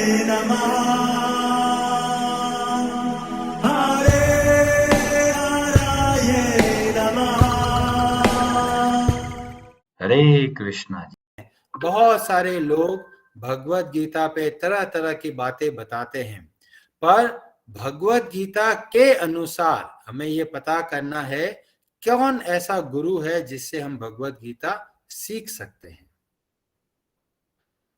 नमः हरे नमः। हरे कृष्णा जी। बहुत सारे लोग भगवत गीता पे तरह तरह की बातें बताते हैं, पर भगवत गीता के अनुसार हमें ये पता करना है कौन ऐसा गुरु है जिससे हम भगवत गीता सीख सकते हैं।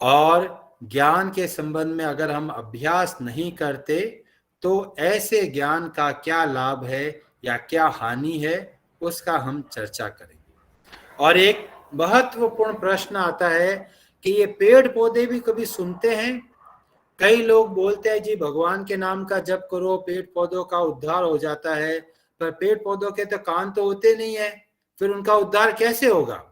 और ज्ञान के संबंध में अगर हम अभ्यास नहीं करते तो ऐसे ज्ञान का क्या लाभ है या क्या हानि है, उसका हम चर्चा करेंगे। और एक महत्वपूर्ण प्रश्न आता है कि ये पेड़ पौधे भी कभी सुनते हैं? कई लोग बोलते हैं जी भगवान के नाम का जप करो, पेड़ पौधों का उद्धार हो जाता है, पर पेड़ पौधों के तो कान तो होते नहीं है, फिर उनका उद्धार कैसे होगा?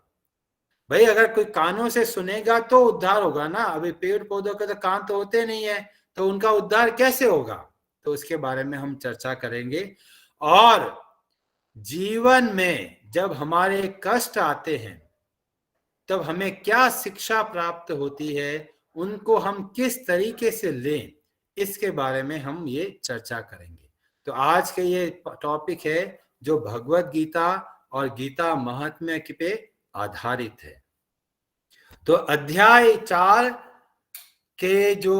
भाई अगर कोई कानों से सुनेगा तो उद्धार होगा ना, अभी पेड़ पौधों के तो कान तो होते नहीं है, तो उनका उद्धार कैसे होगा? तो उसके बारे में हम चर्चा करेंगे। और जीवन में जब हमारे कष्ट आते हैं तब हमें क्या शिक्षा प्राप्त होती है, उनको हम किस तरीके से लें, इसके बारे में हम ये चर्चा करेंगे। तो आज के ये टॉपिक है जो भगवत गीता और गीता महात्म्य पे आधारित है। तो अध्याय 4 के जो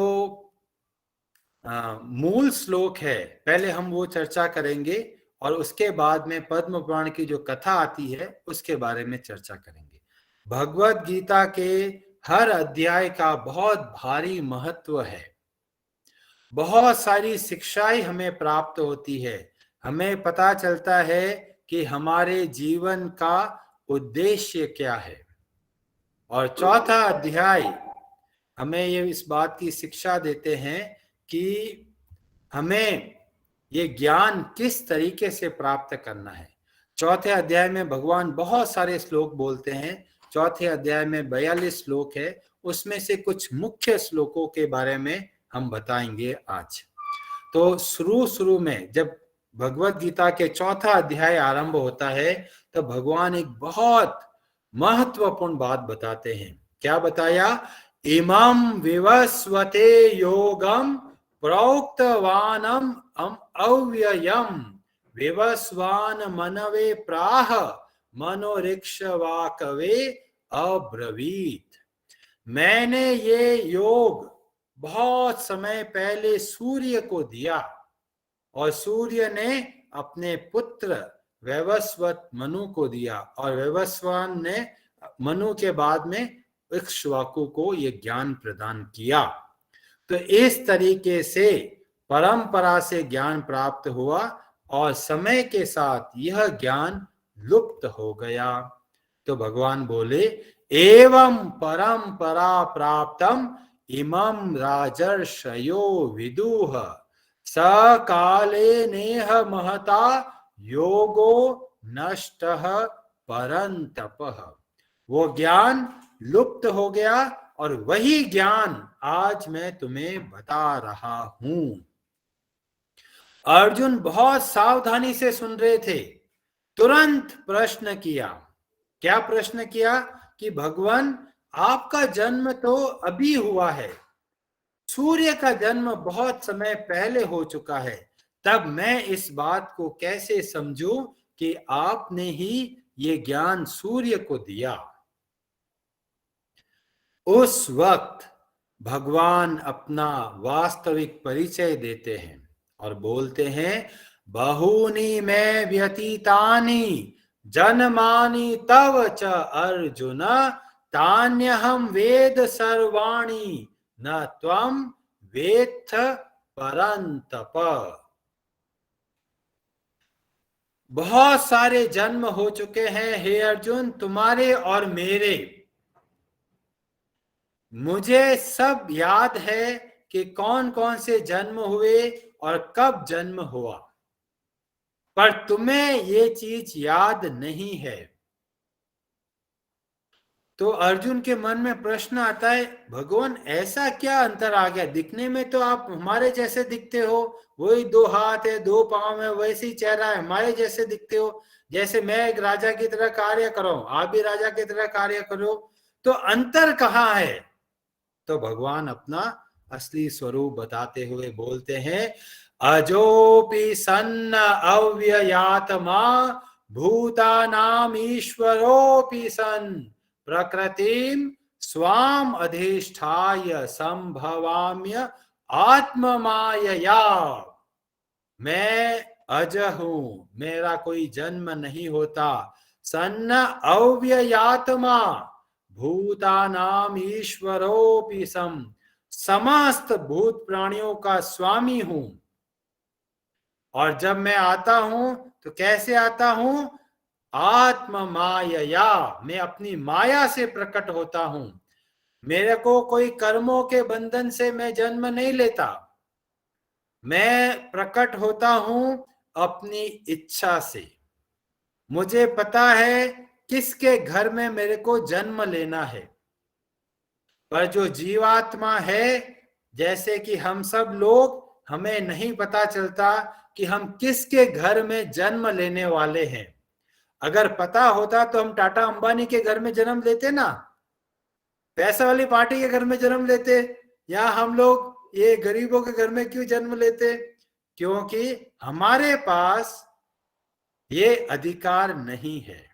मूल श्लोक है पहले हम वो चर्चा करेंगे, और उसके बाद में पद्म पुराण की जो कथा आती है उसके बारे में चर्चा करेंगे। भगवत गीता के हर अध्याय का बहुत भारी महत्व है, बहुत सारी शिक्षाएं हमें प्राप्त होती है, हमें पता चलता है कि हमारे जीवन का उद्देश्य क्या है। और चौथा अध्याय हमें ये इस बात की शिक्षा देते हैं कि हमें ये ज्ञान किस तरीके से प्राप्त करना है। चौथे अध्याय में भगवान बहुत सारे श्लोक बोलते हैं। चौथे अध्याय में 42 श्लोक है, उसमें से कुछ मुख्य श्लोकों के बारे में हम बताएंगे आज। तो शुरू में जब भगवत गीता के चौथा अध्याय आरंभ होता है तो भगवान एक बहुत महत्वपूर्ण बात बताते हैं। क्या बताया? इमं विवस्वते योगम प्रोक्तवानम अव्ययम विवस्वान मनवे प्राह मनोरिक्षवाकवे अब्रवीत। मैंने ये योग बहुत समय पहले सूर्य को दिया और सूर्य ने अपने पुत्र वैवस्वत मनु को दिया, और वैवस्वान ने मनु के बाद में इक्ष्वाकु को ये ज्ञान प्रदान किया। तो इस तरीके से परंपरा से ज्ञान प्राप्त हुआ और समय के साथ यह ज्ञान लुप्त हो गया। तो भगवान बोले एवं परंपरा प्राप्तम इमं राजर्षयो विदुः सकाले नेह महता योगो नष्टः परंतपः। वो ज्ञान लुप्त हो गया और वही ज्ञान आज मैं तुम्हें बता रहा हूं। अर्जुन बहुत सावधानी से सुन रहे थे, तुरंत प्रश्न किया। क्या प्रश्न किया? कि भगवान आपका जन्म तो अभी हुआ है, सूर्य का जन्म बहुत समय पहले हो चुका है, तब मैं इस बात को कैसे समझूं कि आपने ही ये ज्ञान सूर्य को दिया। उस वक्त भगवान अपना वास्तविक परिचय देते हैं और बोलते हैं बहूनि में व्यतीतानि जन्मानि तव च अर्जुन तान्यहं वेद सर्वाणि न त्वं वेत्थ परंतप। बहुत सारे जन्म हो चुके हैं हे अर्जुन तुम्हारे और मेरे, मुझे सब याद है कि कौन कौन से जन्म हुए और कब जन्म हुआ, पर तुम्हें ये चीज याद नहीं है। तो अर्जुन के मन में प्रश्न आता है भगवान ऐसा क्या अंतर आ गया? दिखने में तो आप हमारे जैसे दिखते हो, वही 2 हाथ है 2 पांव है, वैसे ही चेहरा है, हमारे जैसे दिखते हो। जैसे मैं एक राजा की तरह कार्य कर रहा हूं, आप भी राजा की तरह कार्य करो, तो अंतर कहाँ है? तो भगवान अपना असली स्वरूप बताते हुए बोलते हैं, अजोपि सन्न अव्ययात्मा भूतानाम ईश्वरोपि सन् प्रकृतिम स्वाम अधिष्ठाय संभवाम्य आत्ममायया। मैं अज हूं, मेरा कोई जन्म नहीं होता। सन्न अव्ययात्मा भूतानाम ईश्वरोपि सम, समस्त भूत प्राणियों का स्वामी हूं। और जब मैं आता हूं तो कैसे आता हूं? आत्म मायया, मैं अपनी माया से प्रकट होता हूं। मेरे को कोई कर्मों के बंधन से मैं जन्म नहीं लेता। मैं प्रकट होता हूं अपनी इच्छा से। मुझे पता है किसके घर में मेरे को जन्म लेना है। पर जो जीवात्मा है, जैसे कि हम सब लोग, हमें नहीं पता चलता कि हम किसके घर में जन्म लेने वाले हैं। अगर पता होता तो हम टाटा अंबानी के घर में जन्म लेते ना, पैसा वाली पार्टी के घर में जन्म लेते, या हम लोग ये गरीबों के घर में क्यों जन्म लेते? क्योंकि हमारे पास ये अधिकार नहीं है।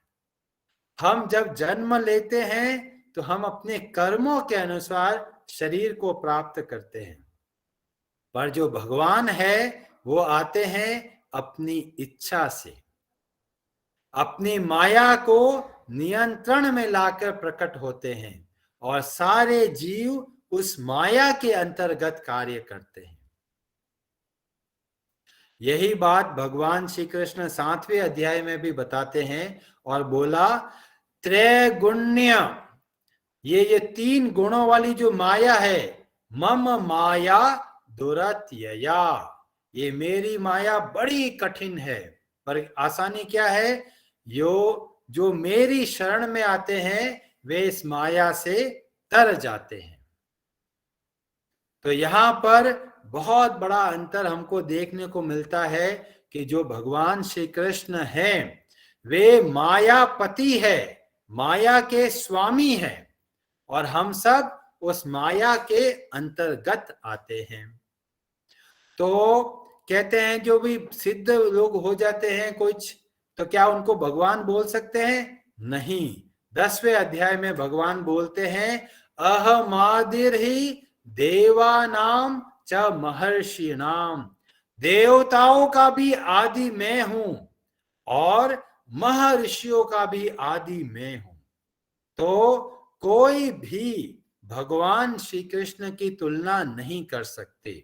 हम जब जन्म लेते हैं तो हम अपने कर्मों के अनुसार शरीर को प्राप्त करते हैं। पर जो भगवान है वो आते हैं अपनी इच्छा से, अपनी माया को नियंत्रण में लाकर प्रकट होते हैं, और सारे जीव उस माया के अंतर्गत कार्य करते हैं। यही बात भगवान श्री कृष्ण 7वें अध्याय में भी बताते हैं, और बोला, त्रैगुण्य, ये 3 गुणों वाली जो माया है, मम माया दुरत्यया, ये मेरी माया बड़ी कठिन है। पर आसानी क्या है? जो मेरी शरण में आते हैं वे इस माया से तर जाते हैं। तो यहां पर बहुत बड़ा अंतर हमको देखने को मिलता है कि जो भगवान श्री कृष्ण हैं वे मायापति है, माया के स्वामी हैं, और हम सब उस माया के अंतर्गत आते हैं। तो कहते हैं जो भी सिद्ध लोग हो जाते हैं कुछ, तो क्या उनको भगवान बोल सकते हैं? नहीं। 10वें अध्याय में भगवान बोलते हैं, अहमादिर ही देवानाम च महर्षिणाम, देवताओं का भी आदि मैं हूं और महर्षियों का भी आदि मैं हूं। तो कोई भी भगवान श्री कृष्ण की तुलना नहीं कर सकते।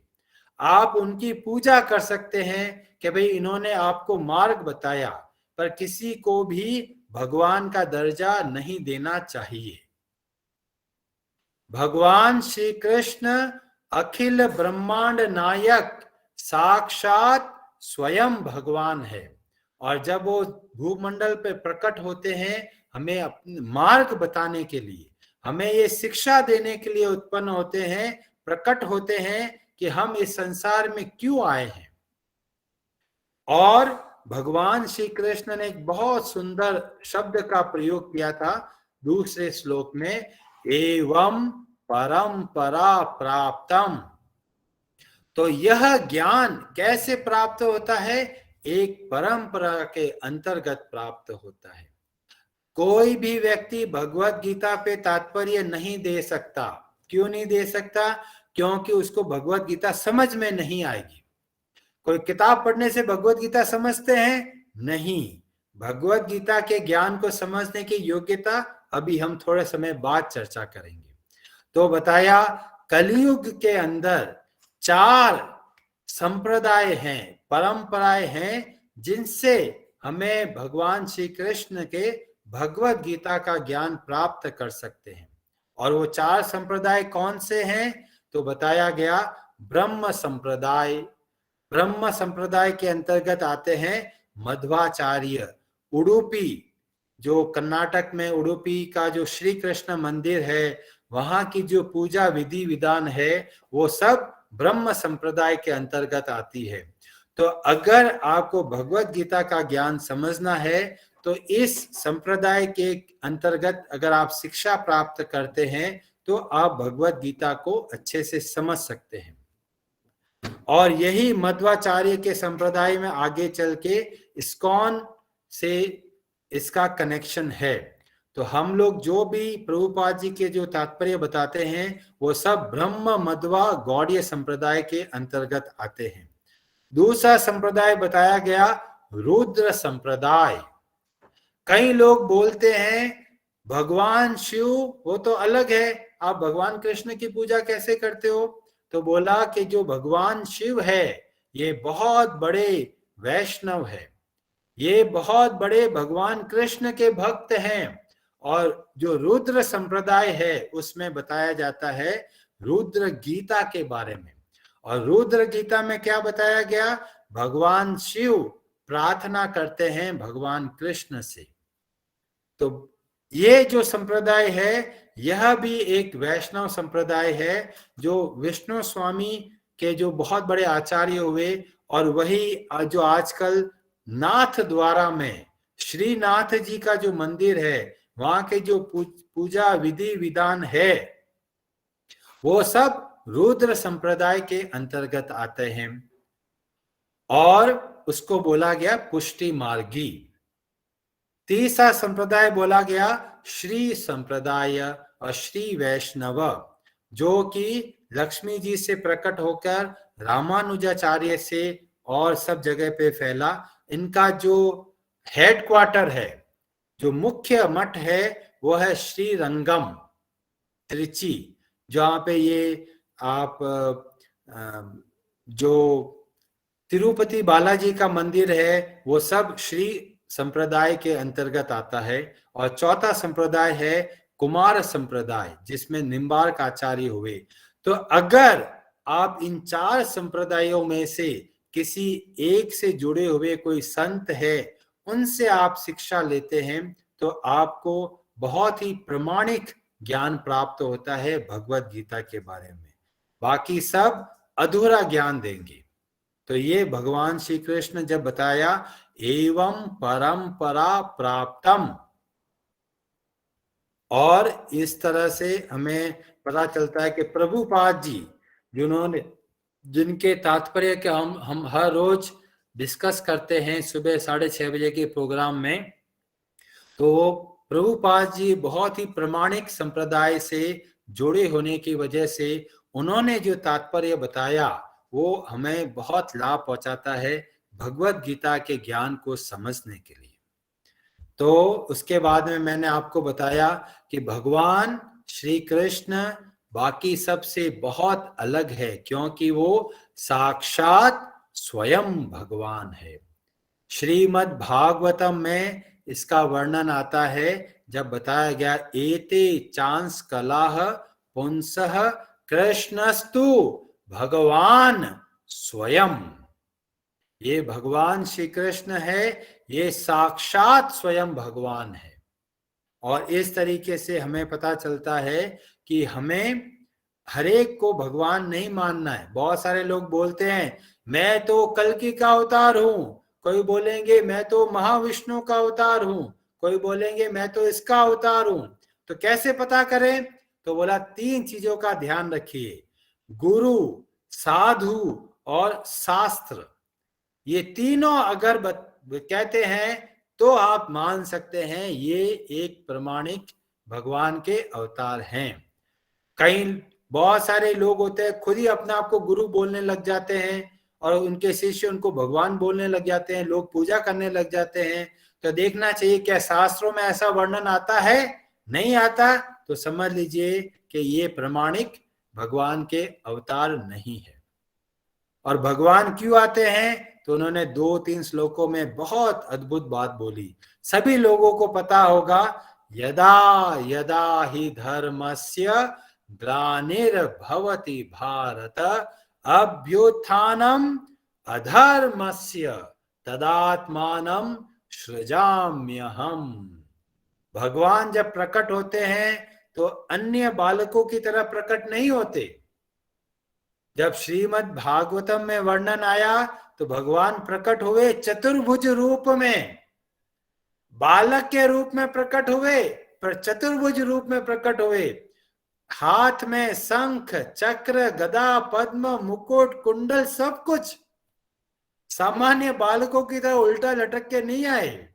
आप उनकी पूजा कर सकते हैं कि भाई इन्होंने आपको मार्ग बताया, पर किसी को भी भगवान का दर्जा नहीं देना चाहिए। भगवान श्री कृष्ण अखिल ब्रह्मांड नायक साक्षात स्वयं भगवान है, और जब वो भूमंडल पे प्रकट होते हैं हमें अपने मार्ग बताने के लिए, हमें ये शिक्षा देने के लिए उत्पन्न होते हैं, प्रकट होते हैं कि हम इस संसार में क्यों आए हैं। और भगवान श्री कृष्ण ने एक बहुत सुंदर शब्द का प्रयोग किया था दूसरे श्लोक में, एवं परंपरा प्राप्तम। तो यह ज्ञान कैसे प्राप्त होता है? एक परंपरा के अंतर्गत प्राप्त होता है। कोई भी व्यक्ति भगवत गीता पे तात्पर्य नहीं दे सकता। क्यों नहीं दे सकता? क्योंकि उसको भगवत गीता समझ में नहीं आएगी। कोई किताब पढ़ने से भगवत गीता समझते हैं? नहीं। भगवत गीता के ज्ञान को समझने की योग्यता अभी हम थोड़े समय बाद चर्चा करेंगे। तो बताया कलयुग के अंदर 4 संप्रदाय हैं, परंपराएं हैं, जिनसे हमें भगवान श्री कृष्ण के भगवत गीता का ज्ञान प्राप्त कर सकते हैं। और वो 4 संप्रदाय कौन से हैं? तो बताया गया ब्रह्म संप्रदाय। ब्रह्म संप्रदाय के अंतर्गत आते हैं मध्वाचार्य, उडुपी, जो कर्नाटक में उडुपी का जो श्री कृष्ण मंदिर है, वहां की जो पूजा विधि विधान है वो सब ब्रह्म संप्रदाय के अंतर्गत आती है। तो अगर आपको भगवत गीता का ज्ञान समझना है तो तो इस संप्रदाय के अंतर्गत अगर आप शिक्षा प्राप्त करते हैं तो आप भगवत गीता को अच्छे से समझ सकते हैं। और यही मध्वाचार्य के संप्रदाय में आगे चल के इस्कॉन से इसका कनेक्शन है। तो हम लोग जो भी प्रभुपाद जी के जो तात्पर्य बताते हैं वो सब ब्रह्म मध्वा गौड़ीय संप्रदाय के अंतर्गत आते हैं। दूसरा संप्रदाय बताया गया रुद्र संप्रदाय। कई लोग बोलते हैं भगवान शिव वो तो अलग है, आप भगवान कृष्ण की पूजा कैसे करते हो? तो बोला कि जो भगवान शिव है ये बहुत बड़े वैष्णव है, ये बहुत बड़े भगवान कृष्ण के भक्त हैं। और जो रुद्र संप्रदाय है उसमें बताया जाता है रुद्र गीता के बारे में। और रुद्र गीता में क्या बताया गया? भगवान शिव प्रार्थना करते हैं भगवान कृष्ण से। तो ये जो संप्रदाय है यह भी एक वैष्णव संप्रदाय है जो विष्णु स्वामी के जो बहुत बड़े आचार्य हुए, और वही जो आजकल नाथ द्वारा में श्रीनाथ जी का जो मंदिर है वहां के जो पूजा विधि विधान है वो सब रुद्र संप्रदाय के अंतर्गत आते हैं। और उसको बोला गया पुष्टि मार्गी। तीसरा संप्रदाय बोला गया श्री संप्रदाय और श्री वैष्णव, जो कि लक्ष्मी जी से प्रकट होकर रामानुजाचार्य से और सब जगह पे फैला। इनका जो हेडक्वार्टर है, जो मुख्य मठ है वो है श्रीरंगम त्रिची, जहाँ पे ये आप जो तिरुपति बालाजी का मंदिर है वो सब श्री संप्रदाय के अंतर्गत आता है। और चौथा संप्रदाय है कुमार संप्रदाय जिसमें निम्बार्क आचार्य हुए। तो अगर आप इन चार संप्रदायों में से किसी एक से जुड़े हुए कोई संत है उनसे आप शिक्षा लेते हैं तो आपको बहुत ही प्रमाणिक ज्ञान प्राप्त होता है भगवत गीता के बारे में। बाकी सब अधूरा ज्ञान देंगे। तो ये भगवान श्री कृष्ण जब बताया एवं परंपरा प्राप्तम, और इस तरह से हमें पता चलता है कि प्रभुपाद जी जिनके तात्पर्य के हम हर रोज डिस्कस करते हैं सुबह 6:30 बजे के प्रोग्राम में, तो प्रभुपाद जी बहुत ही प्रमाणिक संप्रदाय से जुड़े होने की वजह से उन्होंने जो तात्पर्य बताया वो हमें बहुत लाभ पहुंचाता है भगवत गीता के ज्ञान को समझने के लिए। तो उसके बाद में मैंने आपको बताया कि भगवान श्री कृष्ण बाकी सब से बहुत अलग है क्योंकि वो साक्षात स्वयं भगवान है। श्रीमद् भागवतम में इसका वर्णन आता है जब बताया गया एते चांस कलाह पुंसः कृष्णस्तु भगवान स्वयं। ये भगवान श्री कृष्ण है, ये साक्षात स्वयं भगवान है। और इस तरीके से हमें पता चलता है कि हमें हरेक को भगवान नहीं मानना है। बहुत सारे लोग बोलते हैं मैं तो कल्कि का अवतार हूं, कोई बोलेंगे मैं तो महाविष्णु का अवतार हूं, कोई बोलेंगे मैं तो इसका अवतार हूं। तो कैसे पता करें? तो बोला 3 चीजों का ध्यान रखिए, गुरु, साधु और शास्त्र। ये तीनों अगर कहते हैं तो आप मान सकते हैं ये एक प्रमाणिक भगवान के अवतार हैं। कई बहुत सारे लोग होते हैं खुद ही अपने आप को गुरु बोलने लग जाते हैं और उनके शिष्य उनको भगवान बोलने लग जाते हैं, लोग पूजा करने लग जाते हैं। तो देखना चाहिए क्या शास्त्रों में ऐसा वर्णन आता है? नहीं आता, तो समझ लीजिए कि ये प्रमाणिक भगवान के अवतार नहीं है। और भगवान क्यों आते हैं? तो उन्होंने 2-3 श्लोकों में बहुत अद्भुत बात बोली। सभी लोगों को पता होगा यदा यदा ही धर्मस्य ग्लानिर्भवति भारत अभ्युत्थानम अधर्मस्य तदात्मानं सृजाम्यहम्। भगवान जब प्रकट होते हैं तो अन्य बालकों की तरह प्रकट नहीं होते। जब श्रीमद् भागवतम में वर्णन आया तो भगवान प्रकट हुए चतुर्भुज रूप में। बालक के रूप में प्रकट हुए, पर चतुर्भुज रूप में प्रकट हुए, हाथ में शंख चक्र गदा पद्म मुकुट कुंडल सब कुछ। सामान्य बालकों की तरह उल्टा लटक के नहीं आए।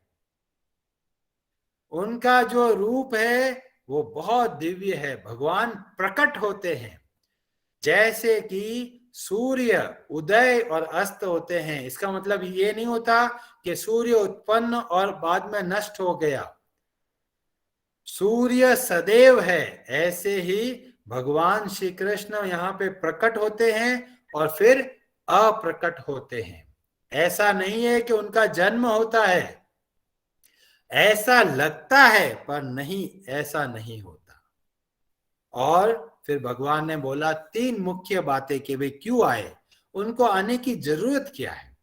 उनका जो रूप है वो बहुत दिव्य है। भगवान प्रकट होते हैं जैसे कि सूर्य उदय और अस्त होते हैं। इसका मतलब ये नहीं होता कि सूर्य उत्पन्न और बाद में नष्ट हो गया। सूर्य सदैव है। ऐसे ही भगवान श्री कृष्ण यहाँ पे प्रकट होते हैं और फिर अप्रकट होते हैं। ऐसा नहीं है कि उनका जन्म होता है, ऐसा लगता है पर नहीं, ऐसा नहीं होता। और फिर भगवान ने बोला तीन मुख्य बातें कि वे क्यों आए, उनको आने की जरूरत क्या है।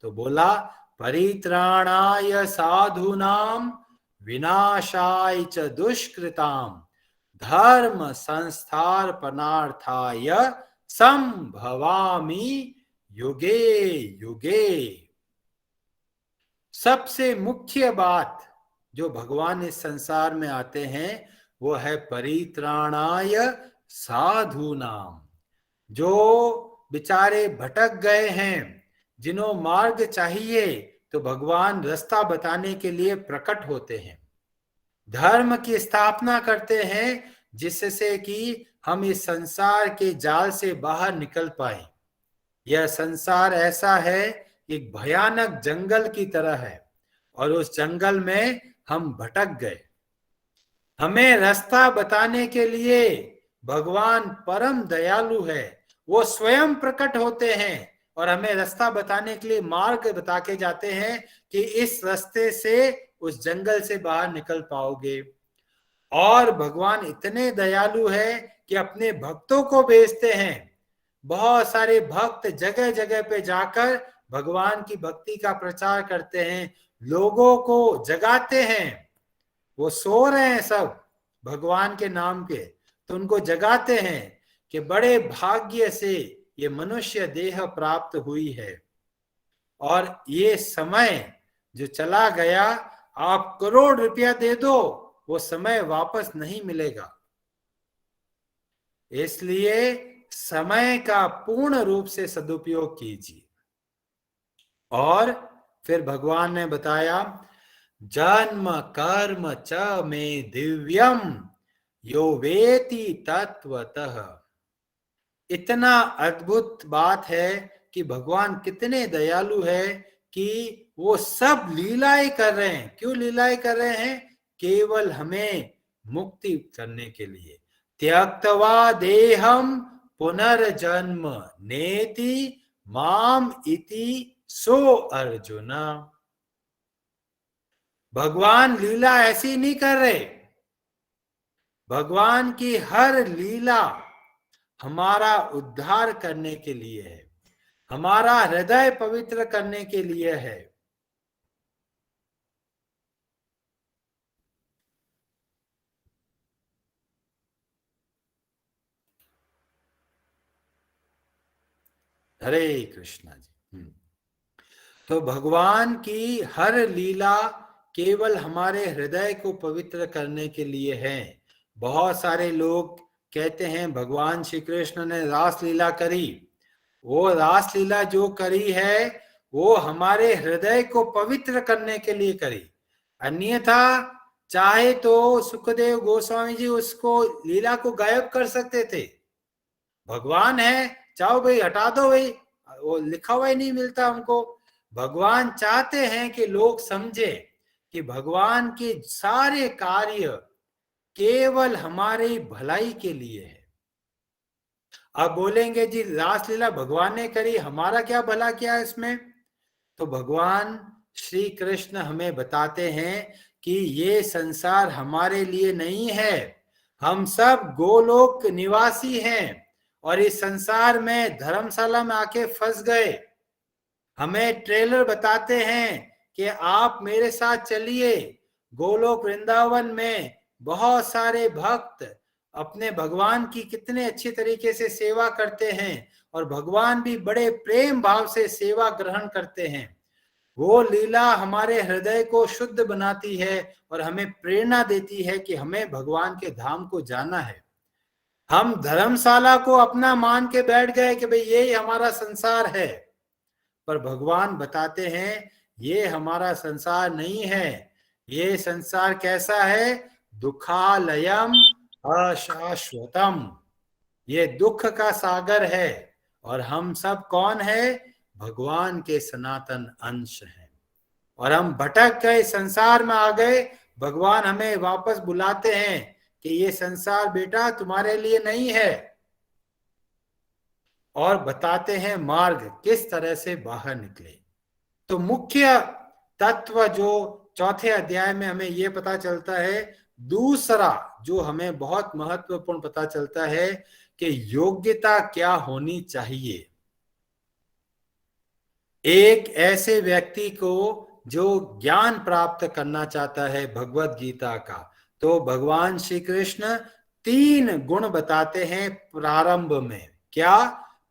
तो बोला परित्राणाय साधूनाम विनाशाय च दुष्कृताम धर्म संस्थापनार्थाय संभवामि युगे युगे। सबसे मुख्य बात जो भगवान इस संसार में आते हैं वो है परित्राणाय साधूनाम। जो बेचारे भटक गए हैं, जिन्हों मार्ग चाहिए, तो भगवान रास्ता बताने के लिए प्रकट होते हैं। धर्म की स्थापना करते हैं जिससे कि हम इस संसार के जाल से बाहर निकल पाए। यह संसार ऐसा है, एक भयानक जंगल की तरह है और उस जंगल में हम भटक गए। हमें रास्ता बताने के लिए भगवान परम दयालु है। वो स्वयं प्रकट होते हैं और हमें रास्ता बताने के लिए मार्ग बता के जाते हैं कि इस रास्ते से उस जंगल से बाहर निकल पाओगे। और भगवान इतने दयालु है कि अपने भक्तों को भेजते हैं। बहुत सारे भक्त जगह जगह पे जाकर भगवान की भक्ति का प्रचार करते हैं, लोगों को जगाते हैं। वो सो रहे हैं सब भगवान के नाम के, तो उनको जगाते हैं कि बड़े भाग्य से ये मनुष्य देह प्राप्त हुई है और ये समय जो चला गया, आप करोड़ रुपया दे दो, वो समय वापस नहीं मिलेगा। इसलिए समय का पूर्ण रूप से सदुपयोग कीजिए। और फिर भगवान ने बताया जन्म कर्म च में दिव्यम यो वेति तत्वतः। इतना अद्भुत बात है कि भगवान कितने दयालु है कि वो सब लीलाएं कर रहे हैं। क्यों लीलाएं कर रहे हैं? केवल हमें मुक्ति करने के लिए। त्यक्त्वा देहम पुनर्जन्म नेति माम इति सो अर्जुन। भगवान लीला ऐसी नहीं कर रहे। भगवान की हर लीला हमारा उद्धार करने के लिए है, हमारा हृदय पवित्र करने के लिए है। हरे कृष्णा जी। तो भगवान की हर लीला केवल हमारे हृदय को पवित्र करने के लिए है। बहुत सारे लोग कहते हैं भगवान श्री कृष्ण ने रास लीला करी। वो रास लीला जो करी है वो हमारे हृदय को पवित्र करने के लिए करी। अन्यथा चाहे तो सुखदेव गोस्वामी जी उसको लीला को गायब कर सकते थे। भगवान है, चाहो भाई हटा दो भाई, वो लिखा हुआ ही नहीं मिलता हमको। भगवान चाहते हैं कि लोग समझे कि भगवान के सारे कार्य केवल हमारी भलाई के लिए है। अब बोलेंगे जी रासलीला भगवान ने करी, हमारा क्या भला किया इसमें? तो भगवान श्री कृष्ण हमें बताते हैं कि ये संसार हमारे लिए नहीं है। हम सब गोलोक निवासी हैं और इस संसार में धर्मशाला में आके फंस गए। हमें ट्रेलर बताते हैं कि आप मेरे साथ चलिए। गोलोक वृंदावन में बहुत सारे भक्त अपने भगवान की कितने अच्छी तरीके से सेवा करते हैं और भगवान भी बड़े प्रेम भाव से सेवा ग्रहण करते हैं। वो लीला हमारे हृदय को शुद्ध बनाती है और हमें प्रेरणा देती है कि हमें भगवान के धाम को जाना है। हम धर्मशाला को अपना मान के बैठ गए कि भाई ये हमारा संसार है, पर भगवान बताते हैं ये हमारा संसार नहीं है। ये संसार कैसा है? दुखालयम अशाश्वतम। ये दुख का सागर है और हम सब कौन है? भगवान के सनातन अंश हैं। और हम भटक गए, संसार में आ गए। भगवान हमें वापस बुलाते हैं कि ये संसार बेटा तुम्हारे लिए नहीं है, और बताते हैं मार्ग किस तरह से बाहर निकले। तो मुख्य तत्व जो चौथे अध्याय में हमें यह पता चलता है, दूसरा जो हमें बहुत महत्वपूर्ण पता चलता है कि योग्यता क्या होनी चाहिए एक ऐसे व्यक्ति को जो ज्ञान प्राप्त करना चाहता है भगवत गीता का। तो भगवान श्री कृष्ण 3 गुण बताते हैं प्रारंभ में। क्या?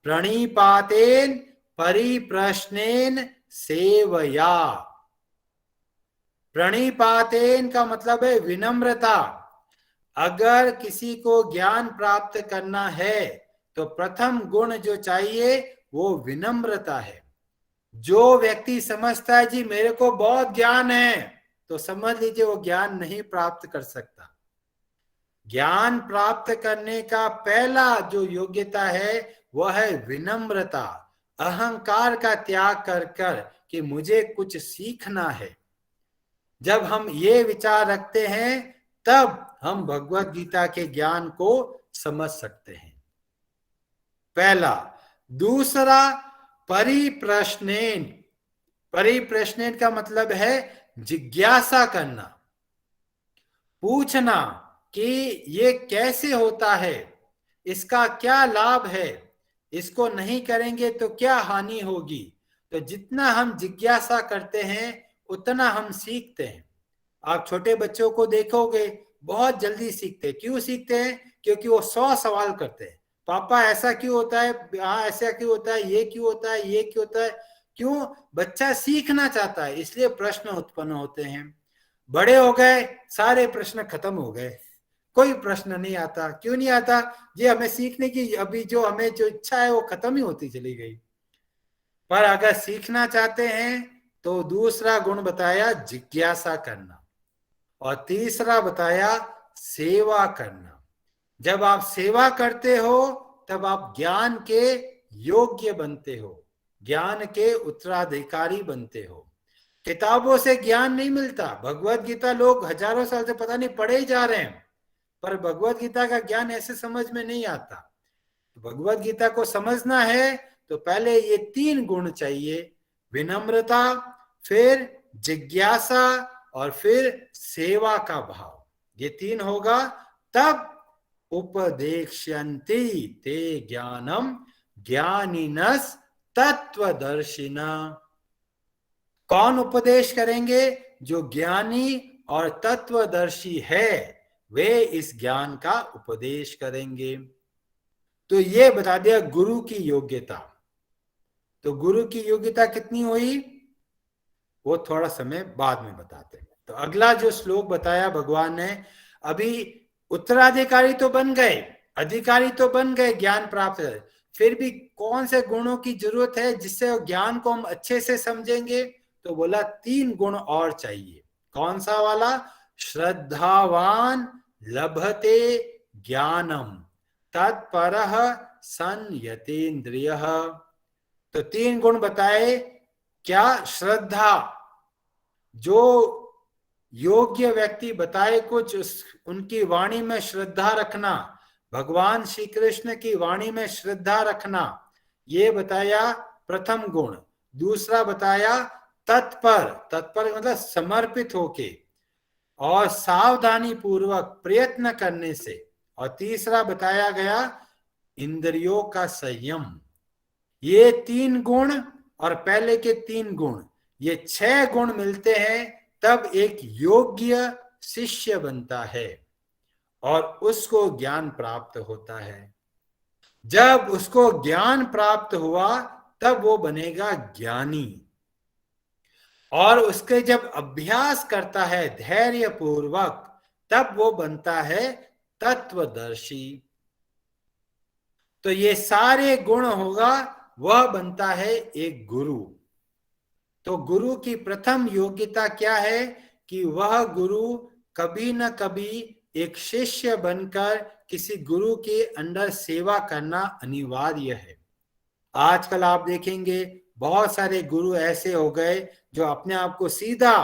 प्रणिपातेन परिप्रश्नेन सेवया। प्रणिपातेन का मतलब है विनम्रता। अगर किसी को ज्ञान प्राप्त करना है तो प्रथम गुण जो चाहिए वो विनम्रता है। जो व्यक्ति समझता है जी मेरे को बहुत ज्ञान है, तो समझ लीजिए वो ज्ञान नहीं प्राप्त कर सकता। ज्ञान प्राप्त करने का पहला जो योग्यता है वह है विनम्रता। अहंकार का त्याग कर कर कि मुझे कुछ सीखना है। जब हम ये विचार रखते हैं तब हम भगवत गीता के ज्ञान को समझ सकते हैं, पहला। दूसरा, परिप्रश्नेन। परिप्रश्नेन का मतलब है जिज्ञासा करना, पूछना कि ये कैसे होता है, इसका क्या लाभ है, इसको नहीं करेंगे तो क्या हानि होगी। तो जितना हम जिज्ञासा करते हैं उतना हम सीखते हैं। आप छोटे बच्चों को देखोगे बहुत जल्दी सीखते हैं। क्यों सीखते हैं? क्योंकि वो 100 सवाल करते हैं। पापा ऐसा क्यों होता है, हाँ ऐसा क्यों होता है, ये क्यों होता है, ये क्यों होता है। क्यों? बच्चा सीखना चाहता है, इसलिए प्रश्न उत्पन्न होते हैं। बड़े हो गए, सारे प्रश्न खत्म हो गए, कोई प्रश्न नहीं आता। क्यों नहीं आता? ये हमें सीखने की अभी जो हमें जो इच्छा है वो खत्म ही होती चली गई। पर अगर सीखना चाहते हैं तो दूसरा गुण बताया जिज्ञासा करना, और तीसरा बताया सेवा करना। जब आप सेवा करते हो तब आप ज्ञान के योग्य बनते हो, ज्ञान के उत्तराधिकारी बनते हो। किताबों से ज्ञान नहीं मिलता। भगवत गीता लोग हजारों साल से पता नहीं पढ़े ही जा रहे हैं, पर भगवत गीता का ज्ञान ऐसे समझ में नहीं आता। भगवत गीता को समझना है तो पहले ये 3 गुण चाहिए, विनम्रता, फिर जिज्ञासा, और फिर सेवा का भाव। ये 3 होगा तब उपदेक्ष्यन्ति ते ज्ञानम ज्ञानिनस तत्वदर्शिना। कौन उपदेश करेंगे? जो ज्ञानी और तत्वदर्शी है वे इस ज्ञान का उपदेश करेंगे। तो ये बता दिया गुरु की योग्यता। तो गुरु की योग्यता कितनी हुई वो थोड़ा समय बाद में बताते हैं। तो अगला जो श्लोक बताया भगवान ने, अभी उत्तराधिकारी तो बन गए, अधिकारी तो बन गए, ज्ञान प्राप्त है, फिर भी कौन से गुणों की जरूरत है जिससे ज्ञान को हम अच्छे से समझेंगे। तो बोला 3 गुण और चाहिए। कौन सा वाला? श्रद्धावान लभते ज्ञानम तत्परः संयतेन्द्रियः। तो 3 गुण बताए। क्या? श्रद्धा, जो योग्य व्यक्ति बताए कुछ उनकी वाणी में श्रद्धा रखना, भगवान श्री कृष्ण की वाणी में श्रद्धा रखना, ये बताया प्रथम गुण। दूसरा बताया तत्पर, तत्पर मतलब समर्पित होके और सावधानी पूर्वक प्रयत्न करने से, और तीसरा बताया गया इंद्रियों का संयम। ये 3 गुण और पहले के 3 गुण, ये 6 गुण मिलते हैं तब एक योग्य शिष्य बनता है और उसको ज्ञान प्राप्त होता है। जब उसको ज्ञान प्राप्त हुआ तब वो बनेगा ज्ञानी। और उसके जब अभ्यास करता है धैर्य पूर्वक, तब वो बनता है तत्वदर्शी। तो ये सारे गुण होगा, वह बनता है एक गुरु। तो गुरु की प्रथम योग्यता क्या है कि वह गुरु कभी न कभी एक शिष्य बनकर किसी गुरु के अंडर सेवा करना अनिवार्य है। आजकल आप देखेंगे बहुत सारे गुरु ऐसे हो गए जो अपने आप को सीधा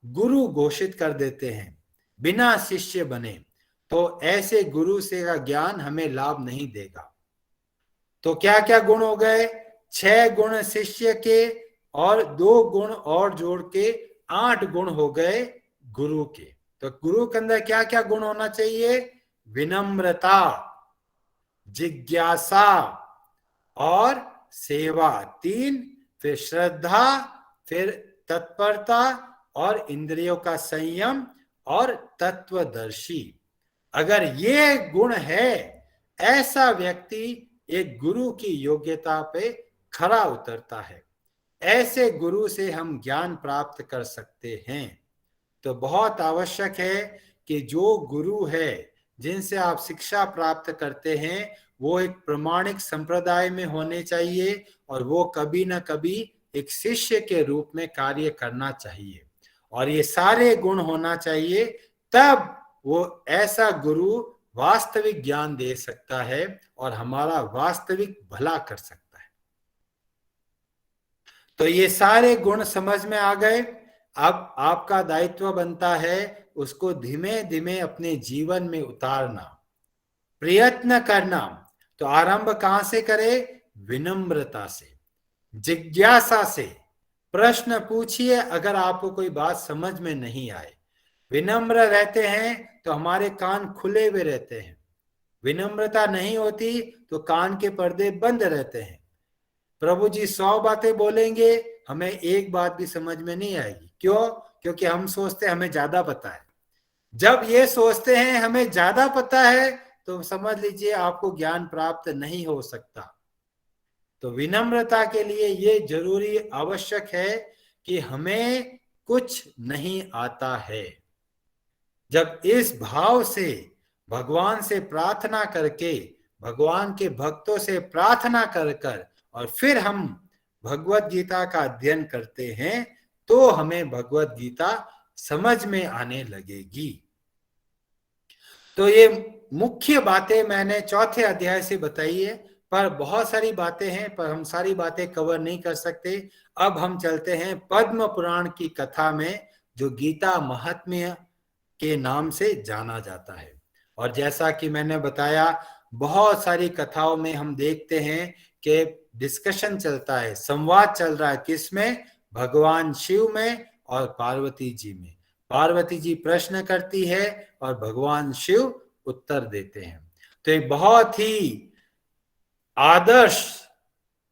गुरु घोषित कर देते हैं बिना शिष्य बने। तो ऐसे गुरु से का ज्ञान हमें लाभ नहीं देगा। तो क्या क्या गुण हो गए? 6 गुण शिष्य के और 2 गुण और जोड़ के 8 गुण हो गए गुरु के। तो गुरु के अंदर क्या क्या गुण होना चाहिए? विनम्रता, जिज्ञासा और सेवा 3, फिर श्रद्धा, फिर तत्परता और इंद्रियों का संयम और तत्वदर्शी। अगर ये गुण है, ऐसा व्यक्ति एक गुरु की योग्यता पे खरा उतरता है। ऐसे गुरु से हम ज्ञान प्राप्त कर सकते हैं। तो बहुत आवश्यक है कि जो गुरु है जिनसे आप शिक्षा प्राप्त करते हैं, वो एक प्रामाणिक संप्रदाय में होने चाहिए और वो कभी न कभी एक शिष्य के रूप में कार्य करना चाहिए। और ये सारे गुण होना चाहिए, तब वो ऐसा गुरु वास्तविक ज्ञान दे सकता है और हमारा वास्तविक भला कर सकता है। तो ये सारे गुण समझ में आ गए। अब आपका दायित्व बनता है उसको धीमे धीमे अपने जीवन में उतारना, प्रयत्न करना। तो आरंभ कहां से करें? विनम्रता से, जिज्ञासा से। प्रश्न पूछिए अगर आपको कोई बात समझ में नहीं आए। विनम्र रहते हैं तो हमारे कान खुले हुए रहते हैं। विनम्रता नहीं होती तो कान के पर्दे बंद रहते हैं। प्रभु जी 100 बातें बोलेंगे, हमें एक बात भी समझ में नहीं आएगी। क्यों? क्योंकि हम सोचते हैं हमें ज्यादा पता है। जब ये सोचते हैं हमें ज्यादा पता है, तो समझ लीजिए आपको ज्ञान प्राप्त नहीं हो सकता। तो विनम्रता के लिए ये जरूरी आवश्यक है कि हमें कुछ नहीं आता है। जब इस भाव से भगवान से प्रार्थना करके, भगवान के भक्तों से प्रार्थना कर कर और फिर हम भगवत गीता का अध्ययन करते हैं, तो हमें भगवत गीता समझ में आने लगेगी। तो ये मुख्य बातें मैंने 4थे अध्याय से बताई है, पर बहुत सारी बातें हैं, पर हम सारी बातें कवर नहीं कर सकते। अब हम चलते हैं पद्म पुराण की कथा में, जो गीता महात्म्य के नाम से जाना जाता है। और जैसा कि मैंने बताया, बहुत सारी कथाओं में हम देखते हैं कि डिस्कशन चलता है, संवाद चल रहा है। किसमें? भगवान शिव में और पार्वती जी में। पार्वती जी प्रश्न करती है और भगवान शिव उत्तर देते हैं। तो एक बहुत ही आदर्श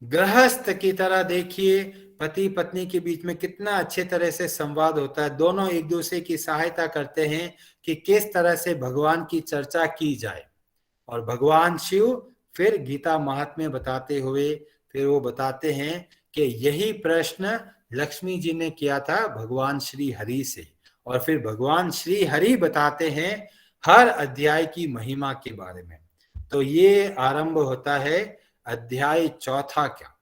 गृहस्थ की तरह देखिए, पति पत्नी के बीच में कितना अच्छे तरह से संवाद होता है। दोनों एक दूसरे की सहायता करते हैं कि किस तरह से भगवान की चर्चा की जाए। और भगवान शिव फिर गीता महात्म्य बताते हुए फिर वो बताते हैं कि यही प्रश्न लक्ष्मी जी ने किया था भगवान श्री हरि से। और फिर भगवान श्री हरि बताते हैं हर अध्याय की महिमा के बारे में। तो ये आरंभ होता है अध्याय 4 का,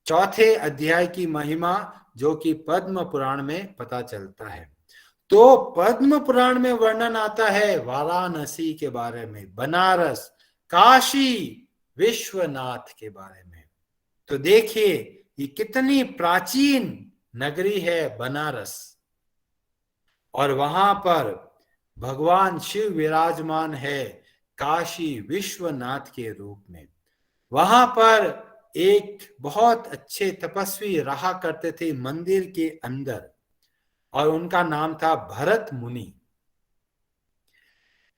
4थे अध्याय की महिमा, जो कि पद्म पुराण में पता चलता है। तो पद्म पुराण में वर्णन आता है वाराणसी के बारे में, बनारस, काशी विश्वनाथ के बारे में। तो देखिए ये कितनी प्राचीन नगरी है बनारस, और वहां पर भगवान शिव विराजमान है काशी विश्वनाथ के रूप में। वहां पर एक बहुत अच्छे तपस्वी रहा करते थे मंदिर के अंदर, और उनका नाम था भरत मुनि।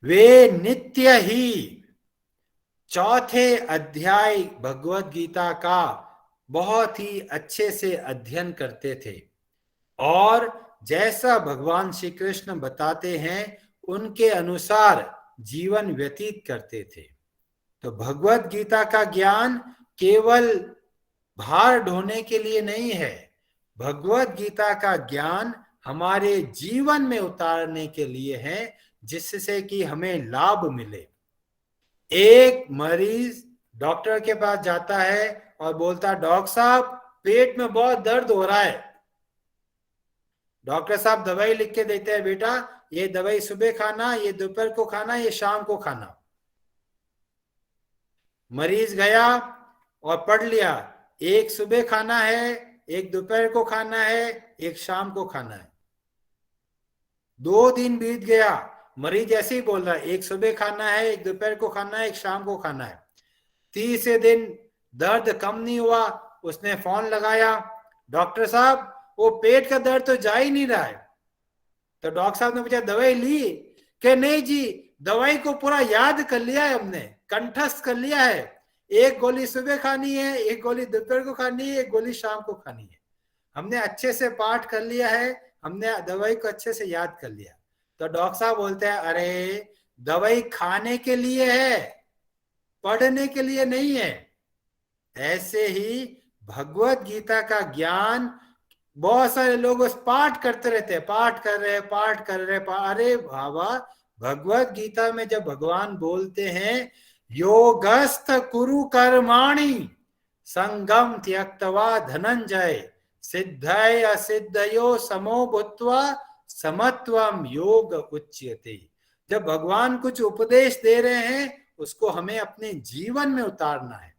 वे नित्य ही 4थे अध्याय भगवत गीता का बहुत ही अच्छे से अध्ययन करते थे, और जैसा भगवान श्री कृष्ण बताते हैं उनके अनुसार जीवन व्यतीत करते थे। तो भगवत गीता का ज्ञान केवल भार ढोने के लिए नहीं है, भगवत गीता का ज्ञान हमारे जीवन में उतारने के लिए है, जिससे कि हमें लाभ मिले। एक मरीज डॉक्टर के पास जाता है और बोलता है, डॉक्टर साहब पेट में बहुत दर्द हो रहा है। डॉक्टर साहब दवाई लिख के देते हैं, बेटा ये दवाई सुबह खाना, ये दोपहर को खाना, ये शाम को खाना। मरीज गया और पढ़ लिया, एक सुबह खाना है, एक दोपहर को खाना है, एक शाम को खाना है। 2 दिन बीत गया, मरीज ऐसे ही बोल रहा है, एक सुबह खाना है, एक दोपहर को खाना है, एक शाम को खाना है। 30 दिन दर्द कम नहीं हुआ, उसने फोन लगाया, डॉक्टर साहब वो पेट का दर्द तो जा ही नहीं रहा है। तो डॉक्टर साहब ने पूछा, दवाई ली? कि नहीं जी, दवाई को पूरा याद कर लिया है, हमने कंठस्थ कर लिया है। एक गोली सुबह खानी है, एक गोली दोपहर को खानी है, एक गोली शाम को खानी है। हमने अच्छे से पाठ कर लिया है, हमने दवाई को अच्छे से याद कर लिया। तो डॉक्टर साहब बोलते हैं, अरे दवाई खाने के लिए है, पढ़ने के लिए नहीं है। ऐसे ही भगवत गीता का ज्ञान बहुत सारे लोग उस पाठ करते रहते हैं, पाठ कर रहे। अरे बाबा, भगवत गीता में जब भगवान बोलते हैं, योगस्थ कुरु कर्माणि संगम त्यक्त्वा धनंजय सिद्धय असिद्धयो समो भूत्वा समत्वम योग उच्यते। जब भगवान कुछ उपदेश दे रहे हैं, उसको हमें अपने जीवन में उतारना है।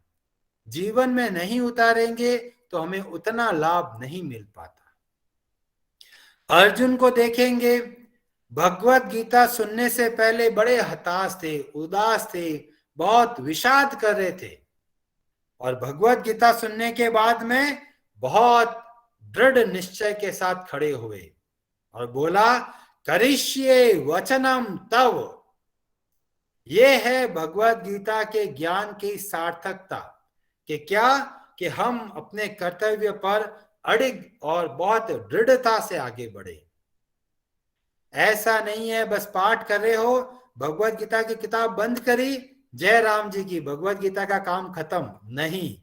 जीवन में नहीं उतारेंगे तो हमें उतना लाभ नहीं मिल पाता। अर्जुन को देखेंगे, भगवत गीता सुनने से पहले बड़े हताश थे, उदास थे, बहुत विषाद कर रहे थे, और भगवत गीता सुनने के बाद में बहुत दृढ़ निश्चय के साथ खड़े हुए और बोला, करिष्ये वचनम तव। ये है भगवत गीता के ज्ञान की सार्थकता, कि क्या कि हम अपने कर्तव्य पर अड़िग और बहुत दृढ़ता से आगे बढ़े। ऐसा नहीं है बस पाठ कर रहे हो, भगवत गीता की किताब बंद करी, जय राम जी की, भगवत गीता का काम खत्म। नहीं,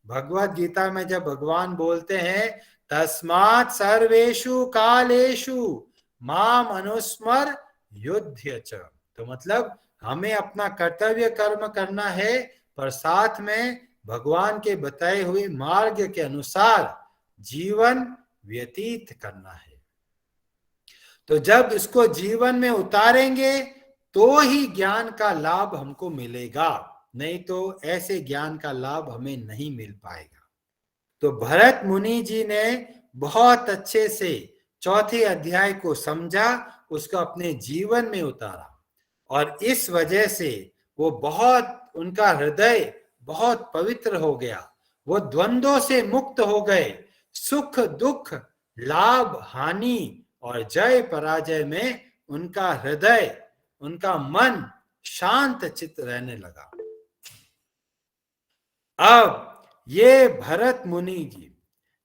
भगवत गीता में जब भगवान बोलते हैं, तस्मात् सर्वेषु कालेषु माम अनुस्मर युध्य च, तो मतलब हमें अपना कर्तव्य कर्म करना है, पर साथ में भगवान के बताए हुए मार्ग के अनुसार जीवन व्यतीत करना है। तो जब इसको जीवन में उतारेंगे तो ही ज्ञान का लाभ हमको मिलेगा, नहीं तो ऐसे ज्ञान का लाभ हमें नहीं मिल पाएगा। तो भरत मुनि जी ने बहुत अच्छे से चौथे अध्याय को समझा, उसको अपने जीवन में उतारा, और इस वजह से वो बहुत, उनका हृदय बहुत पवित्र हो गया। वो द्वंद्वों से मुक्त हो गए, सुख दुख, लाभ हानि और जय पराजय में उनका हृदय, उनका मन शांत चित्त रहने लगा। अब ये भरत मुनि जी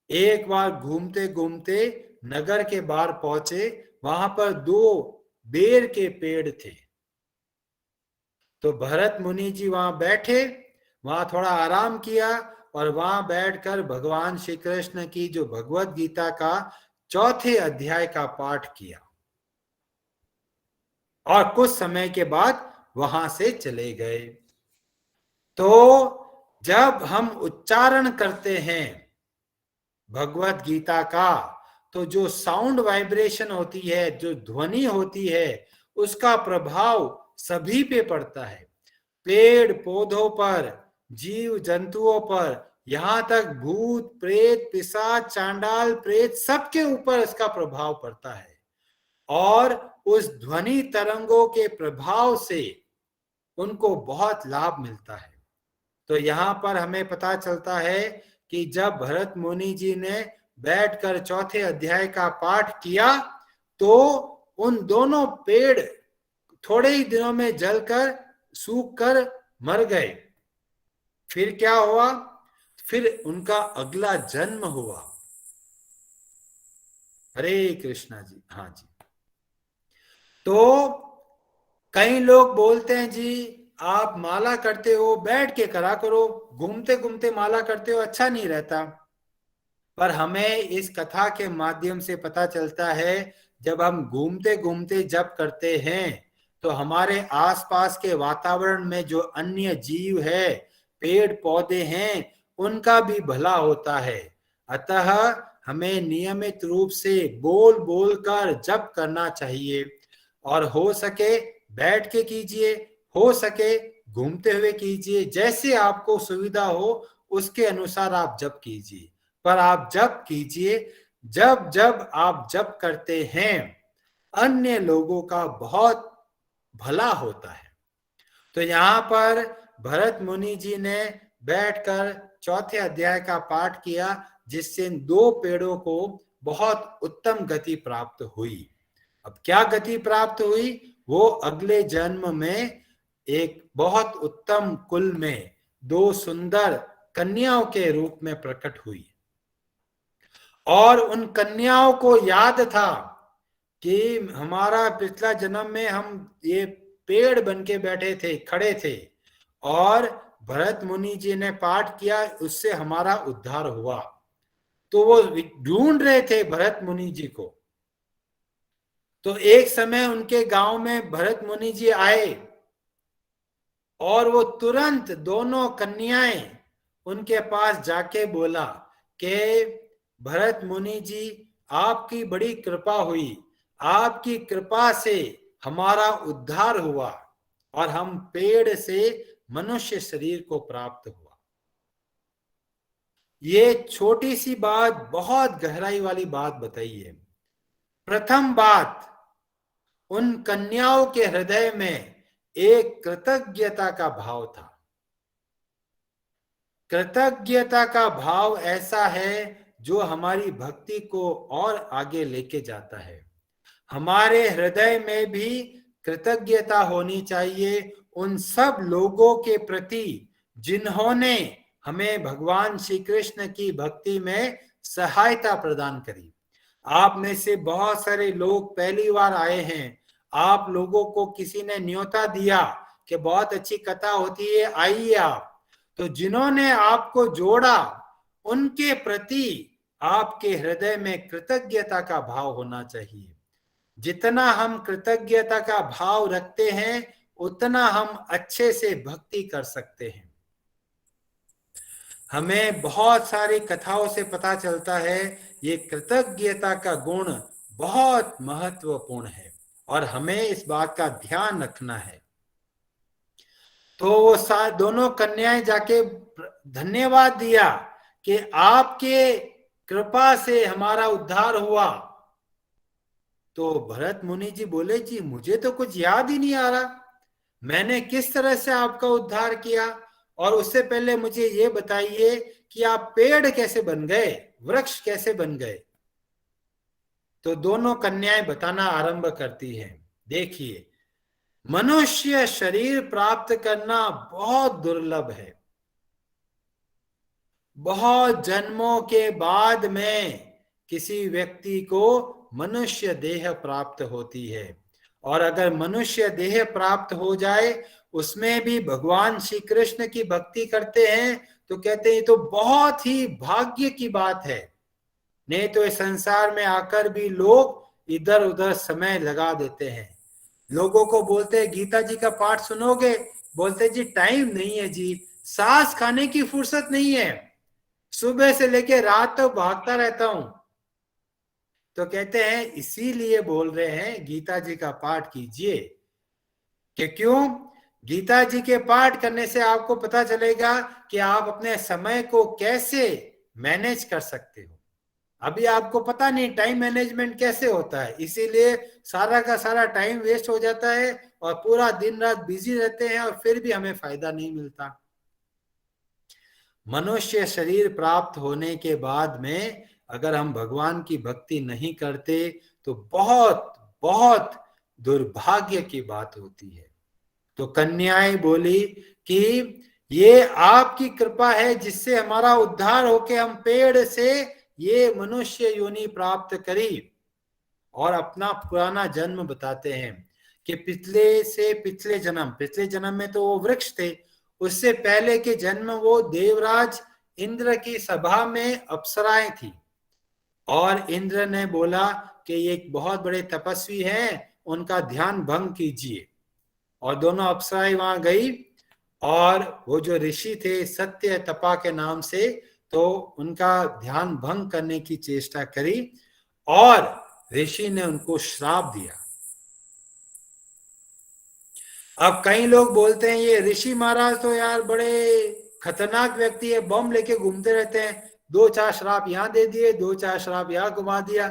एक बार घूमते घूमते नगर के बाहर पहुंचे, वहां पर 2 बेर के पेड़ थे। तो भरत मुनि जी वहां बैठे, वहां थोड़ा आराम किया, और वहां बैठकर भगवान श्री कृष्ण की जो भगवत गीता का चौथे अध्याय का पाठ किया, और कुछ समय के बाद वहां से चले गए। तो जब हम उच्चारण करते हैं भगवत गीता का, तो जो साउंड वाइब्रेशन होती है, जो ध्वनि होती है, उसका प्रभाव सभी पे पड़ता है, पेड़ पौधों पर, जीव जंतुओं पर, यहां तक भूत प्रेत पिशाच चांडाल प्रेत सबके ऊपर इसका प्रभाव पड़ता है, और उस ध्वनि तरंगों के प्रभाव से उनको बहुत लाभ मिलता है। तो यहां पर हमें पता चलता है कि जब भरत मुनि जी ने बैठकर चौथे अध्याय का पाठ किया, तो उन दोनों पेड़ थोड़े ही दिनों में जलकर सूखकर मर गए। फिर क्या हुआ? फिर उनका अगला जन्म हुआ। हरे कृष्णा जी। हाँ जी। तो कई लोग बोलते हैं, जी आप माला करते हो, बैठ के करा करो, घूमते घूमते माला करते हो, अच्छा नहीं रहता। पर हमें इस कथा के माध्यम से पता चलता है जब हम घूमते घूमते जप करते हैं तो हमारे आसपास के वातावरण में जो अन्य जीव है, पेड़ पौधे हैं, उनका भी भला होता है। अतः हमें नियमित रूप से बोल बोल कर जप करना चाहिए और हो सके बैठ के कीजिए, हो सके घूमते हुए कीजिए, जैसे आपको सुविधा हो उसके अनुसार आप जप कीजिए। पर आप जप कीजिए, जब जब आप जप करते हैं अन्य लोगों का बहुत भला होता है। तो यहाँ पर भरत मुनि जी ने बैठकर चौथे अध्याय का पाठ किया, जिससे इन दो पेड़ों को बहुत उत्तम गति प्राप्त हुई। अब क्या गति प्राप्त हुई? वो अगले जन्म में एक बहुत उत्तम कुल में दो सुंदर कन्याओं के रूप में प्रकट हुई और उन कन्याओं को याद था कि हमारा पिछला जन्म में हम ये पेड़ बन के बैठे थे, खड़े थे, और भरत मुनि जी ने पाठ किया, उससे हमारा उद्धार हुआ। तो वो ढूंढ रहे थे भरत मुनि जी को। तो एक समय उनके गांव में भरत मुनि जी आए और वो तुरंत दोनों कन्याएं उनके पास जाके बोला कि भरत मुनि जी, आपकी बड़ी कृपा हुई, आपकी कृपा से हमारा उद्धार हुआ और हम पेड़ से मनुष्य शरीर को प्राप्त हुआ। ये छोटी सी बात बहुत गहराई वाली बात बताई है। प्रथम बात, उन कन्याओं के हृदय में एक कृतज्ञता का भाव था। कृतज्ञता का भाव ऐसा है जो हमारी भक्ति को और आगे लेके जाता है। हमारे हृदय में भी कृतज्ञता होनी चाहिए उन सब लोगों के प्रति जिन्होंने हमें भगवान श्री कृष्ण की भक्ति में सहायता प्रदान करी। आप में से बहुत सारे लोग पहली बार आए हैं, आप लोगों को किसी ने न्योता दिया कि बहुत अच्छी कथा होती है, आइए आप। तो जिन्होंने आपको जोड़ा उनके प्रति आपके हृदय में कृतज्ञता का भाव होना चाहिए। जितना हम कृतज्ञता का भाव रखते हैं उतना हम अच्छे से भक्ति कर सकते हैं। हमें बहुत सारी कथाओं से पता चलता है ये कृतज्ञता का गुण बहुत महत्वपूर्ण है और हमें इस बात का ध्यान रखना है। तो वो दोनों कन्याएं जाके धन्यवाद दिया कि आपके कृपा से हमारा उद्धार हुआ। तो भरत मुनि जी बोले, जी मुझे तो कुछ याद ही नहीं आ रहा, मैंने किस तरह से आपका उद्धार किया, और उससे पहले मुझे ये बताइए कि आप पेड़ कैसे बन गए, वृक्ष कैसे बन गए। तो दोनों कन्याएं बताना आरंभ करती हैं। देखिए, मनुष्य शरीर प्राप्त करना बहुत दुर्लभ है। बहुत जन्मों के बाद में किसी व्यक्ति को मनुष्य देह प्राप्त होती है, और अगर मनुष्य देह प्राप्त हो जाए, उसमें भी भगवान श्री कृष्ण की भक्ति करते हैं, तो कहते हैं तो बहुत ही भाग्य की बात है। नहीं तो इस संसार में आकर भी लोग इधर उधर समय लगा देते हैं। लोगों को बोलते हैं गीता जी का पाठ सुनोगे, बोलते जी टाइम नहीं है जी, सांस खाने की फुर्सत नहीं है, सुबह से लेके रात तक भागता रहता हूं। तो कहते हैं इसीलिए बोल रहे हैं गीता जी का पाठ कीजिए। कि क्यों? गीता जी के पाठ करने से आपको पता चलेगा कि आप अपने समय को कैसे मैनेज कर सकते हो। अभी आपको पता नहीं टाइम मैनेजमेंट कैसे होता है, इसीलिए सारा का सारा टाइम वेस्ट हो जाता है और पूरा दिन रात बिजी रहते हैं और फिर भी हमें फायदा नहीं मिलता। मनुष्य शरीर प्राप्त होने के बाद में अगर हम भगवान की भक्ति नहीं करते तो बहुत बहुत दुर्भाग्य की बात होती है। तो कन्याएं बोली कि ये आपकी कृपा है जिससे हमारा उद्धार होके हम पेड़ से ये मनुष्य योनि प्राप्त करी। और अपना पुराना जन्म बताते हैं कि पिछले जन्म में तो वो वृक्ष थे, उससे पहले के जन्म वो देवराज इंद्र की सभा में अप्सराएं थी। और इंद्र ने बोला कि ये एक बहुत बड़े तपस्वी हैं, उनका ध्यान भंग कीजिए। और दोनों अप्सराएं वहां गई और वो जो ऋषि थे सत्य तपा के नाम से, तो उनका ध्यान भंग करने की चेष्टा करी और ऋषि ने उनको श्राप दिया। अब कई लोग बोलते हैं ये ऋषि महाराज तो यार बड़े खतरनाक व्यक्ति है, बम लेके घूमते रहते हैं, 2-4 श्राप यहाँ दे दिए, 2-4 श्राप यहाँ घुमा दिया।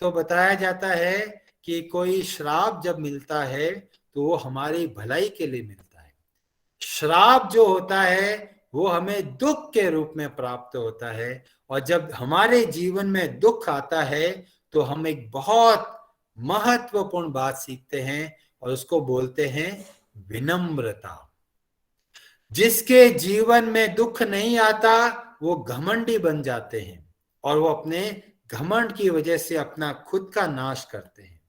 तो बताया जाता है कि कोई श्राप जब मिलता है तो वो हमारी भलाई के लिए मिलता है। श्राप जो होता है वो हमें दुख के रूप में प्राप्त होता है, और जब हमारे जीवन में दुख आता है तो हम एक बहुत महत्वपूर्ण बात सीखते हैं और उसको बोलते हैं विनम्रता। जिसके जीवन में दुख नहीं आता वो घमंडी बन जाते हैं और वो अपने घमंड की वजह से अपना खुद का नाश करते हैं।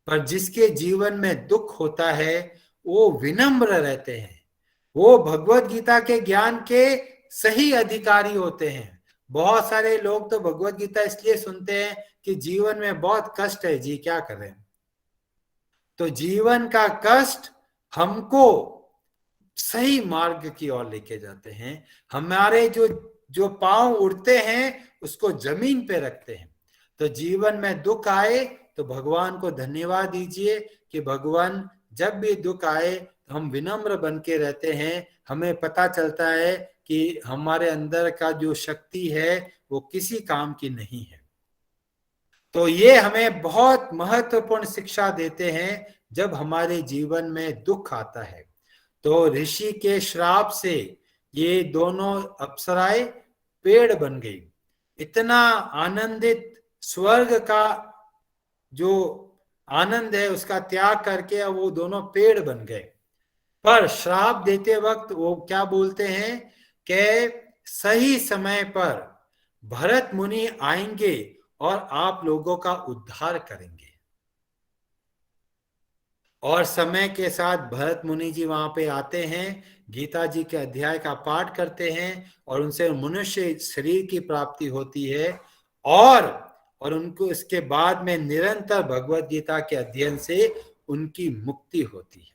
पर जिसके जीवन में दुख होता है वो विनम्र रहते हैं, वो भगवत गीता के ज्ञान के सही अधिकारी होते हैं। बहुत सारे लोग तो भगवत गीता इसलिए सुनते हैं कि जीवन में बहुत कष्ट है जी, क्या करें। तो जीवन का कष्ट हमको सही मार्ग की ओर लेके जाते हैं। हमारे जो पांव उड़ते हैं उसको जमीन पे रखते हैं। तो जीवन में दुख आए तो भगवान को धन्यवाद दीजिए कि भगवान जब भी दुख आए तो हम विनम्र बन के रहते हैं। हमें पता चलता है कि हमारे अंदर का जो शक्ति है वो किसी काम की नहीं है। तो ये हमें बहुत महत्वपूर्ण शिक्षा देते हैं जब हमारे जीवन में दुख आता है। तो ऋषि के श्राप से ये दोनों अप्सराएं पेड़ बन गई। इतना आनंदित, स्वर्ग का जो आनंद है उसका त्याग करके अब वो दोनों पेड़ बन गए। पर श्राप देते वक्त वो क्या बोलते हैं कि सही समय पर भरत मुनि आएंगे और आप लोगों का उद्धार करेंगे। और समय के साथ भरत मुनि जी वहां पे आते हैं, गीता जी के अध्याय का पाठ करते हैं और उनसे मनुष्य शरीर की प्राप्ति होती है और उनको इसके बाद में निरंतर भगवत गीता के अध्ययन से उनकी मुक्ति होती है।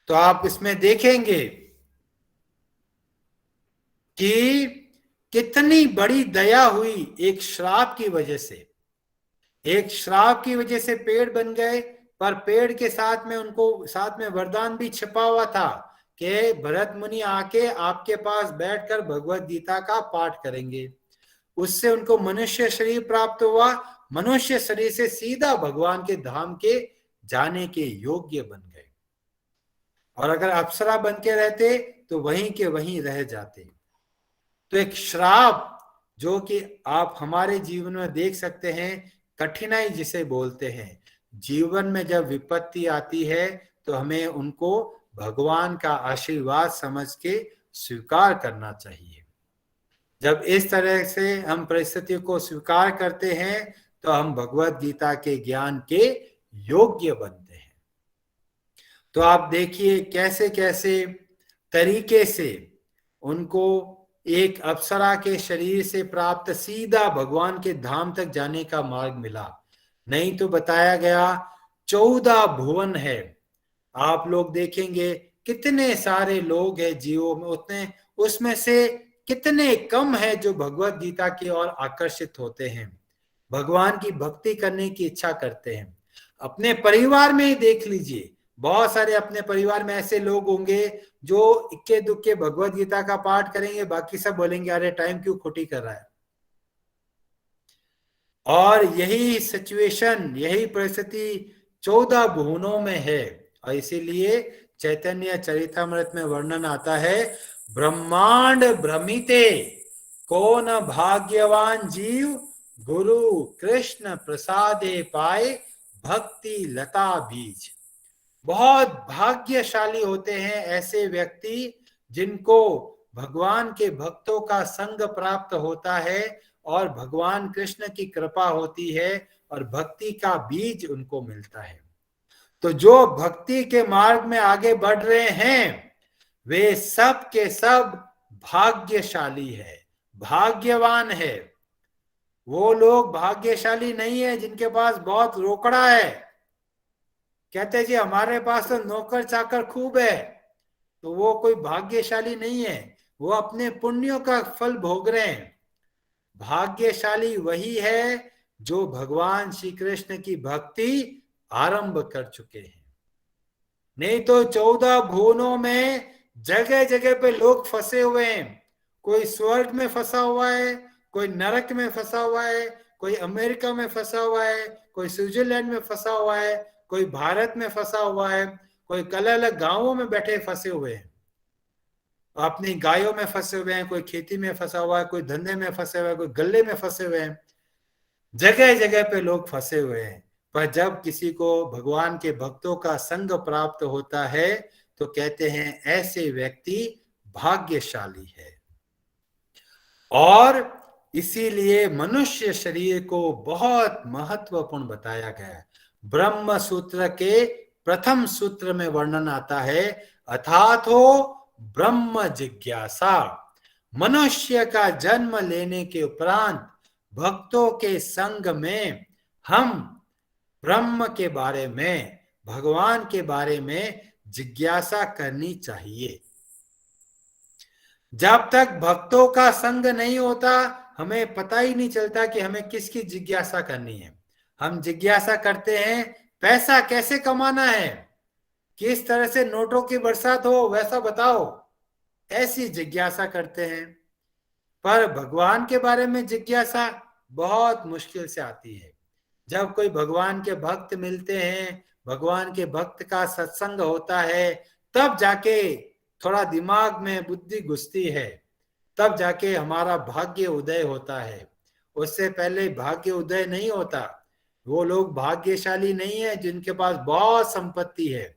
तो आप इसमें देखेंगे कि कितनी बड़ी दया हुई एक श्राप की वजह से। एक श्राप की वजह से पेड़ बन गए, पर पेड़ के साथ में उनको साथ में वरदान भी छिपा हुआ था कि भरत मुनि आके आपके पास बैठकर भगवत गीता का पाठ करेंगे। उससे उनको मनुष्य शरीर प्राप्त हुआ। मनुष्य शरीर से सीधा भगवान के धाम के जाने के योग्य बन गए। और अगर अप्सरा बन के रहते तो वहीं के वहीं रह जाते। तो एक श्राप जो कि आप हमारे जीवन में देख सकते हैं, कठिनाई जिसे बोलते हैं। जीवन में जब विपत्ति आती है तो हमें उनको भगवान का आशीर्वाद समझ के स्वीकार करना चाहिए। जब इस तरह से हम परिस्थितियों को स्वीकार करते हैं तो हम भगवत गीता के ज्ञान के योग्य बनते हैं। तो आप देखिए कैसे कैसे तरीके से उनको एक अप्सरा के शरीर से प्राप्त सीधा भगवान के धाम तक जाने का मार्ग मिला। नहीं तो बताया गया 14 भुवन है। आप लोग देखेंगे कितने सारे लोग हैं जीवों में, उतने उसमें से कितने कम है जो भगवत गीता की ओर आकर्षित होते हैं, भगवान की भक्ति करने की इच्छा करते हैं। अपने परिवार में ही देख लीजिए, बहुत सारे अपने परिवार में ऐसे लोग होंगे जो इक्के दुक्के भगवत गीता का पाठ करेंगे, बाकी सब बोलेंगे अरे टाइम क्यों खोटी कर रहा है। और यही सिचुएशन, यही परिस्थिति 14 भुवनों में है। और इसीलिए चैतन्य चरितामृत में वर्णन आता है, ब्रह्मांड भ्रमिते कौन भाग्यवान जीव, गुरु कृष्ण प्रसादे पाए भक्ति लता बीज। बहुत भाग्यशाली होते हैं ऐसे व्यक्ति जिनको भगवान के भक्तों का संग प्राप्त होता है और भगवान कृष्ण की कृपा होती है और भक्ति का बीज उनको मिलता है। तो जो भक्ति के मार्ग में आगे बढ़ रहे हैं वे सब के सब भाग्यशाली है, भाग्यवान है। वो लोग भाग्यशाली नहीं है जिनके पास बहुत रोकड़ा है। कहते जी हमारे पास तो नौकर चाकर खूब है, तो वो कोई भाग्यशाली नहीं है, वो अपने पुण्यों का फल भोग रहे हैं। भाग्यशाली वही है जो भगवान श्री कृष्ण की भक्ति आरंभ कर चुके हैं। नहीं तो 14 भुवनों में जगह जगह पे लोग फंसे हुए हैं। कोई स्वर्ग में फंसा हुआ है, कोई नरक में फंसा हुआ है, कोई अमेरिका में फंसा हुआ है, कोई स्विट्जरलैंड में फंसा हुआ है, कोई भारत में फंसा हुआ है, कोई अलग अलग गांवों में बैठे फंसे हुए हैं, अपनी गायों में फंसे हुए हैं, कोई खेती में फंसा हुआ है, कोई धंधे में फंसे हुए हैं, कोई गले में फंसे हुए हैं। जगह जगह पे लोग फंसे हुए हैं। पर जब किसी को भगवान के भक्तों का संग प्राप्त होता है तो कहते हैं ऐसे व्यक्ति भाग्यशाली है। और इसीलिए मनुष्य शरीर को बहुत महत्वपूर्ण बताया गया है। ब्रह्म सूत्र के प्रथम सूत्र में वर्णन आता है, अथातो ब्रह्म जिज्ञासा। मनुष्य का जन्म लेने के उपरांत भक्तों के संग में हम ब्रह्म के बारे में, भगवान के बारे में जिज्ञासा करनी चाहिए। जब तक भक्तों का संग नहीं होता हमें पता ही नहीं चलता कि हमें किसकी जिज्ञासा करनी है। हम जिज्ञासा करते हैं पैसा कैसे कमाना है, किस तरह से नोटों की बरसात हो वैसा बताओ, ऐसी जिज्ञासा करते हैं। पर भगवान के बारे में जिज्ञासा बहुत मुश्किल से आती है। जब कोई भगवान के भक्त मिलते हैं, भगवान के भक्त का सत्संग होता है, तब जाके थोड़ा दिमाग में बुद्धि घुसती है, तब जाके हमारा भाग्य उदय होता है। उससे पहले भाग्य उदय नहीं होता। वो लोग भाग्यशाली नहीं है जिनके पास बहुत संपत्ति है।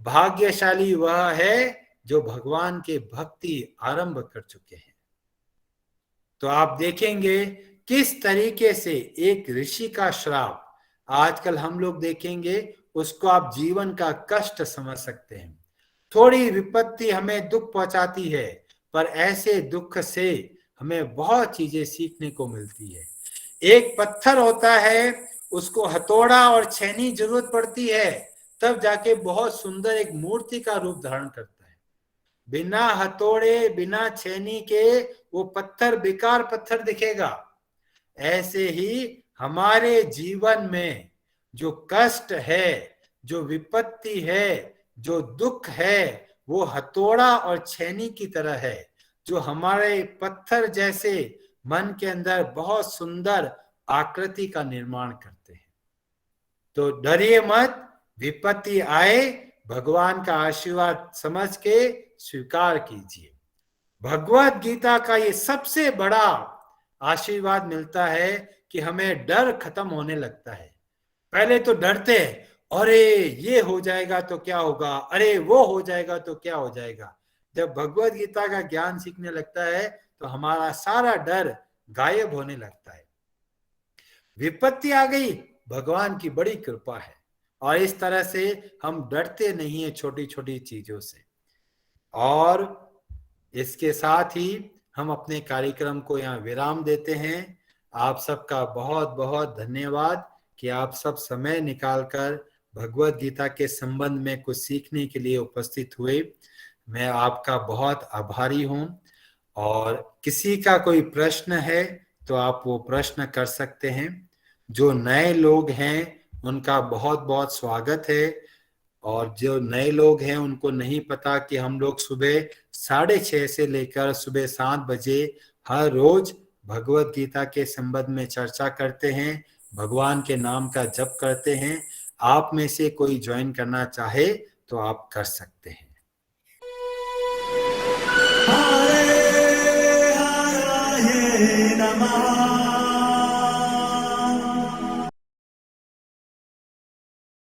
भाग्यशाली वह है जो भगवान के भक्ति आरंभ कर चुके हैं। तो आप देखेंगे किस तरीके से एक ऋषि का श्राप, आजकल हम लोग देखेंगे उसको आप जीवन का कष्ट समझ सकते हैं। थोड़ी विपत्ति हमें दुख पहुंचाती है, पर ऐसे दुख से हमें बहुत चीजें सीखने को मिलती है। एक पत्थर होता है, उसको हथौड़ा और छेनी जरूरत पड़ती है, तब जाके बहुत सुंदर एक मूर्ति का रूप धारण करता है। बिना हथौड़े बिना छेनी के वो पत्थर बेकार पत्थर दिखेगा। ऐसे ही हमारे जीवन में जो कष्ट है, जो विपत्ति है, जो दुख है, वो हथौड़ा और छेनी की तरह है, जो हमारे पत्थर जैसे मन के अंदर बहुत सुंदर आकृति का निर्माण करते हैं। तो डरिए मत, विपत्ति आए भगवान का आशीर्वाद समझ के स्वीकार कीजिए। भगवत गीता का ये सबसे बड़ा आशीर्वाद मिलता है कि हमें डर खत्म होने लगता है। पहले तो डरते हैं, अरे ये हो जाएगा तो क्या होगा, अरे वो हो जाएगा तो क्या हो जाएगा। जब भगवत गीता का ज्ञान सीखने लगता है तो हमारा सारा डर गायब होने लगता है। विपत्ति आ गई, भगवान की बड़ी कृपा है, और इस तरह से हम डरते नहीं है छोटी छोटी चीजों से। और इसके साथ ही हम अपने कार्यक्रम को यहाँ विराम देते हैं। आप सबका बहुत बहुत धन्यवाद कि आप सब समय निकालकर भगवत गीता के संबंध में कुछ सीखने के लिए उपस्थित हुए। मैं आपका बहुत आभारी हूँ। और किसी का कोई प्रश्न है तो आप वो प्रश्न कर सकते हैं। जो नए लोग हैं उनका बहुत बहुत स्वागत है, और जो नए लोग हैं उनको नहीं पता कि हम लोग सुबह 6:30 से लेकर सुबह 7 बजे हर रोज भगवत गीता के संबंध में चर्चा करते हैं, भगवान के नाम का जप करते हैं। आप में से कोई ज्वाइन करना चाहे तो आप कर सकते हैं। हरे हरे नमः।